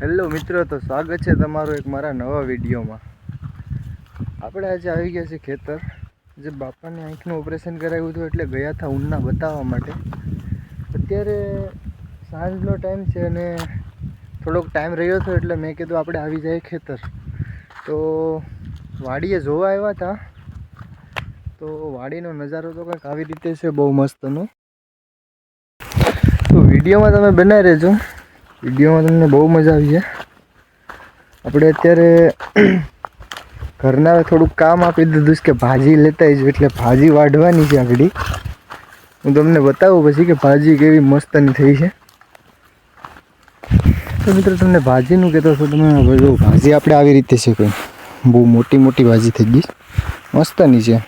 Hello મિત્રો, તો સ્વાગત છે તમારું એક મારા નવા વિડીયોમાં। આપણે આજે આવી ગયા છે ખેતર, જે બાપાને આંખનું ઓપરેશન કરાવ્યું હતું એટલે ગયા હતા ઊનના બતાવવા માટે। અત્યારે સાંજનો ટાઈમ છે અને થોડોક ટાઈમ રહ્યો હતો એટલે મેં કીધું આપણે આવી જાય ખેતર। તો વાડીએ જોવા આવ્યા હતા, તો વાડીનો નજારો તો કંઈક આવી રીતે છે, બહુ મસ્તનો। તો વિડીયોમાં તમે બનાવી રહેજો, વિડીયોમાં તમને બહુ મજા આવી છે। આપણે અત્યારે ઘરના થોડુંક કામ આપી દીધું છે કે ભાજી લેતા આવીશું, એટલે ભાજી વાઢવાની છે આગળ। હું તમને બતાવું પછી કે ભાજી કેવી મસ્તની થઈ છે। તો મિત્રો તમને ભાજીનું કહેતો છો, તમે જો ભાજી આપણે આવી રીતે છે, કંઈ બહુ મોટી મોટી ભાજી થઈ ગઈ, મસ્તની છે।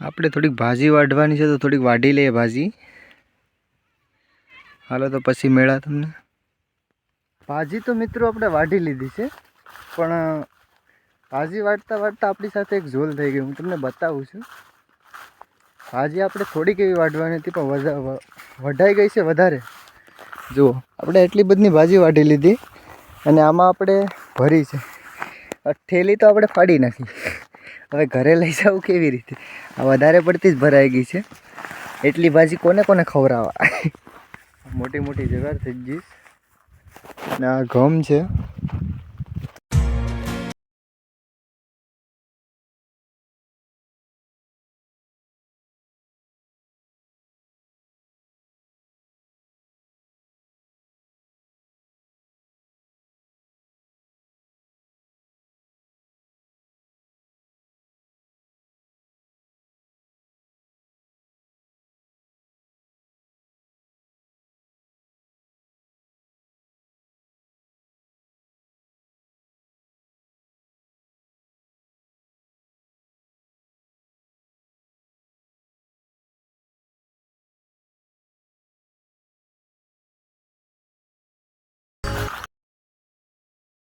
આપણે થોડીક ભાજી વાઢવાની છે, તો થોડીક વાઢી લઈએ ભાજી। હાલો તો પછી મેળા તમને। ભાજી તો મિત્રો આપણે વાઢી લીધી છે, પણ ભાજી વાટતા વાટતા આપણી સાથે એક ઝોલ થઈ ગઈ, હું તમને બતાવું છું। ભાજી આપણે થોડીક એવી વાઢવાની હતી, પણ વઢાઈ ગઈ છે વધારે। જુઓ, આપણે એટલી બધી ભાજી વાઢી લીધી અને આમાં આપણે ભરી છે। થેલી તો આપણે ફાડી નાખી, હવે ઘરે લઈ જવું કેવી રીતે? આ વધારે પડતી જ ભરાઈ ગઈ છે, એટલી ભાજી કોને કોને ખવડાવવા? મોટી મોટી જગાર થઈ ગઈ। અને આ ઘઉં છે,